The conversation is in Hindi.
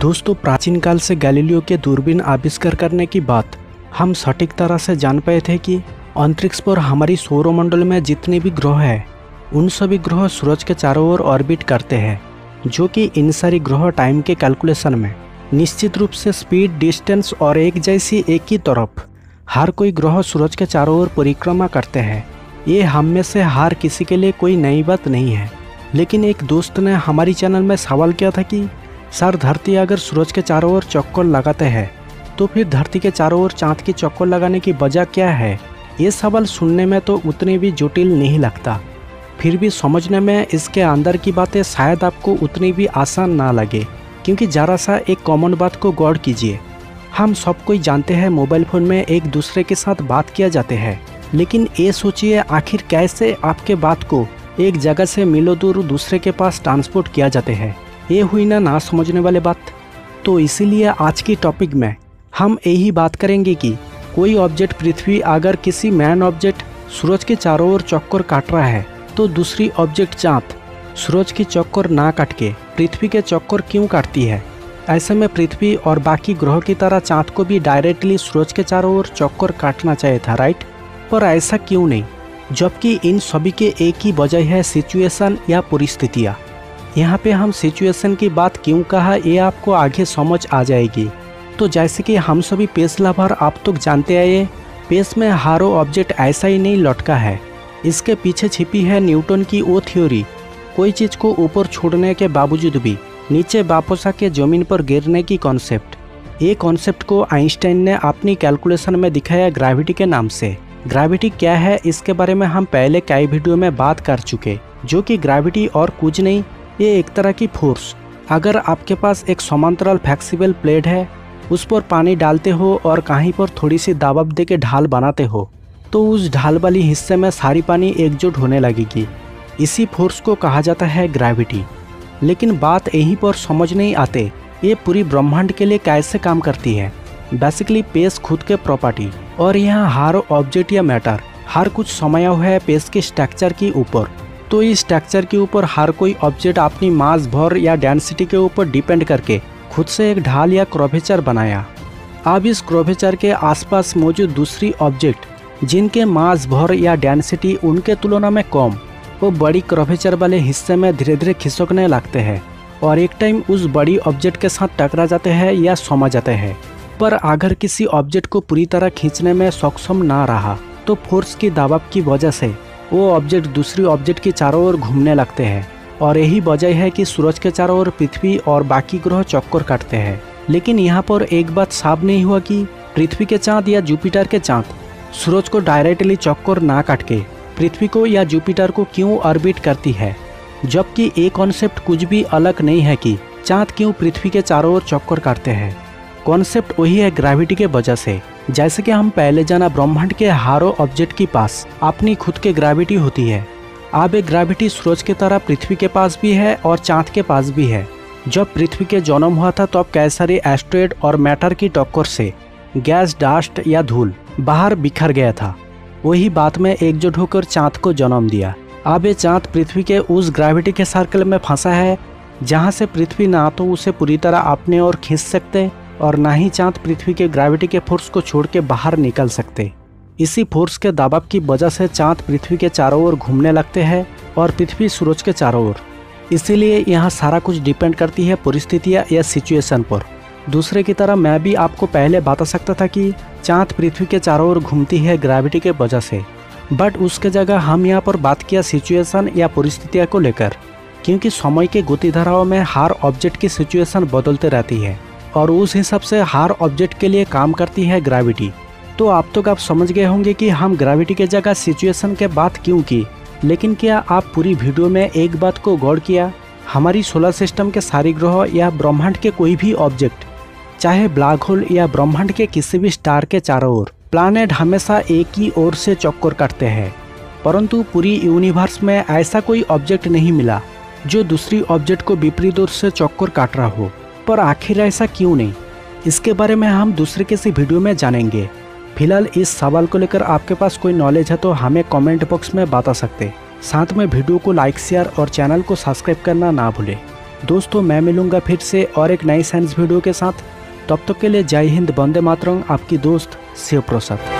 दोस्तों, प्राचीन काल से गैलीलियो के दूरबीन आविष्कार करने की बात हम सटीक तरह से जान पाए थे कि अंतरिक्ष पर हमारी सौरमंडल में जितने भी ग्रह हैं उन सभी ग्रह सूरज के चारों ओर ऑर्बिट करते हैं, जो कि इन सारी ग्रह टाइम के कैलकुलेशन में निश्चित रूप से स्पीड, डिस्टेंस और एक जैसी एक ही तरफ हर कोई ग्रह सूरज के चारों ओर परिक्रमा करते हैं। ये हम में से हर किसी के लिए कोई नई बात नहीं है। लेकिन एक दोस्त ने हमारी चैनल में सवाल किया था कि सर, धरती अगर सूरज के चारों ओर चक्कर लगाते हैं तो फिर धरती के चारों ओर चांद की चक्कर लगाने की वजह क्या है। ये सवाल सुनने में तो उतनी भी जटिल नहीं लगता, फिर भी समझने में इसके अंदर की बातें शायद आपको उतनी भी आसान ना लगे, क्योंकि ज़रा सा एक कॉमन बात को गौर कीजिए। हम सब कोई जानते हैं मोबाइल फ़ोन में एक दूसरे के साथ बात किया जाते हैं, लेकिन ये सोचिए आखिर कैसे आपके बात को एक जगह से मीलों दूर दूसरे के पास ट्रांसपोर्ट किया जाते हैं। ये हुई ना समझने वाले बात। तो इसीलिए आज की टॉपिक में हम यही बात करेंगे कि कोई ऑब्जेक्ट पृथ्वी अगर किसी मैन ऑब्जेक्ट सूरज के चारों ओर चक्कर काट रहा है तो दूसरी ऑब्जेक्ट चांद सूरज की चक्कर ना काट के पृथ्वी के चक्कर क्यों काटती है। ऐसे में पृथ्वी और बाकी ग्रहों की तरह चांद को भी डायरेक्टली सूरज के चारों ओर चक्कर काटना चाहिए था, राइट? पर ऐसा क्यों नहीं, जबकि इन सभी के एक ही वजह है सिचुएशन या परिस्थितियाँ। यहाँ पे हम सिचुएशन की बात क्यों कहा ये आपको आगे समझ आ जाएगी। तो जैसे कि हम सभी पेस लवर आप तो जानते आए, पेस में हारो ऑब्जेक्ट ऐसा ही नहीं लटका है, इसके पीछे छिपी है न्यूटन की वो थ्योरी, कोई चीज़ को ऊपर छोड़ने के बावजूद भी नीचे वापस आके ज़मीन पर गिरने की कॉन्सेप्ट। ये कॉन्सेप्ट को आइंस्टाइन ने अपनी कैलकुलेशन में दिखाया ग्रेविटी के नाम से। ग्रेविटी क्या है इसके बारे में हम पहले कई वीडियो में बात कर चुके, जो कि ग्रेविटी और कुछ नहीं, ये एक तरह की फोर्स। अगर आपके पास एक समांतराल फ्लेक्सिबल प्लेट है, उस पर पानी डालते हो और कहीं पर थोड़ी सी दबाव दे के ढाल बनाते हो, तो उस ढाल वाली हिस्से में सारी पानी एकजुट होने लगेगी। इसी फोर्स को कहा जाता है ग्रेविटी। लेकिन बात यहीं पर समझ नहीं आते ये पूरी ब्रह्मांड के लिए कैसे काम करती है। बेसिकली पेस खुद के प्रॉपर्टी और यहाँ हर ऑब्जेक्ट या मैटर हर कुछ समाया हुआ है पेस के स्ट्रक्चर के ऊपर। तो इस स्ट्रक्चर के ऊपर हर कोई ऑब्जेक्ट अपनी मास भर या डेंसिटी के ऊपर डिपेंड करके खुद से एक ढाल या कर्वेचर बनाया। अब इस कर्वेचर के आसपास मौजूद दूसरी ऑब्जेक्ट जिनके मास भर या डेंसिटी उनके तुलना में कम, वो बड़ी कर्वेचर वाले हिस्से में धीरे धीरे खिसकने लगते हैं और एक टाइम उस बड़ी ऑब्जेक्ट के साथ टकरा जाते हैं या समा जाते हैं। पर अगर किसी ऑब्जेक्ट को पूरी तरह खींचने में सक्षम ना रहा तो फोर्स की दबाव की वजह से वो ऑब्जेक्ट दूसरी ऑब्जेक्ट के चारों ओर घूमने लगते हैं। और यही वजह है कि सूरज के चारों ओर पृथ्वी और बाकी ग्रह चक्कर काटते हैं। लेकिन यहाँ पर एक बात साफ नहीं हुआ कि पृथ्वी के चांद या जुपिटर के चांद सूरज को डायरेक्टली चक्कर ना काट के पृथ्वी को या जुपिटर को क्यों ऑर्बिट करती है, जबकि ये कॉन्सेप्ट कुछ भी अलग नहीं है कि चांद क्यों पृथ्वी के चारों ओर चक्कर काटते हैं। कॉन्सेप्ट वही है ग्रेविटी के वजह से। जैसे कि हम पहले जाना, ब्रह्मांड के हर ऑब्जेक्ट के पास अपनी खुद की ग्रेविटी होती है। अब एक ग्रेविटी सूरज की तरह पृथ्वी के पास भी है और चांद के पास भी है। जब पृथ्वी के जन्म हुआ था तो अब कई सारे एस्ट्रॉयड और मैटर की टक्कर से गैस, डस्ट या धूल बाहर बिखर गया था। वही बात में एकजुट होकर चांद को जन्म दिया। अब ये चांद पृथ्वी के उस ग्रेविटी के सर्कल में फंसा है जहाँ से पृथ्वी ना तो उसे पूरी तरह अपने ओर खींच सकते और ना ही चांद पृथ्वी के ग्रेविटी के फोर्स को छोड़ के बाहर निकल सकते। इसी फोर्स के दबाव की वजह से चांद पृथ्वी के चारों ओर घूमने लगते हैं और पृथ्वी सूरज के चारों ओर। इसीलिए यहाँ सारा कुछ डिपेंड करती है परिस्थितियाँ या सिचुएशन पर। दूसरे की तरह मैं भी आपको पहले बता सकता था कि चांद पृथ्वी के चारों ओर घूमती है ग्रेविटी के वजह से, बट उसके जगह हम यहाँ पर बात किया सिचुएशन या परिस्थितियाँ को लेकर, क्योंकि समय के गतिधाराओं में हर ऑब्जेक्ट की सिचुएशन बदलते रहती है और उस हिसाब से हर ऑब्जेक्ट के लिए काम करती है ग्रेविटी। तो आप तो आप समझ गए होंगे कि हम ग्रेविटी के जगह सिचुएशन के बात क्यों की। लेकिन क्या आप पूरी वीडियो में एक बात को गौर किया, हमारी सोलर सिस्टम के सारे ग्रह या ब्रह्मांड के कोई भी ऑब्जेक्ट, चाहे ब्लैक होल या ब्रह्मांड के किसी भी स्टार के चारों ओर प्लैनेट हमेशा एक ही ओर से चक्कर काटते हैं। परंतु पूरी यूनिवर्स में ऐसा कोई ऑब्जेक्ट नहीं मिला जो दूसरी ऑब्जेक्ट को विपरीत ओर से चक्कर काट रहा हो। पर आखिर ऐसा क्यों नहीं, इसके बारे में हम दूसरे किसी वीडियो में जानेंगे। फिलहाल इस सवाल को लेकर आपके पास कोई नॉलेज है तो हमें कमेंट बॉक्स में बता सकते। साथ में वीडियो को लाइक, शेयर और चैनल को सब्सक्राइब करना ना भूलें। दोस्तों मैं मिलूंगा फिर से और एक नई साइंस वीडियो के साथ। तब तक के लिए जय हिंद, वंदे मातरम, आपकी दोस्त शिव प्रसाद।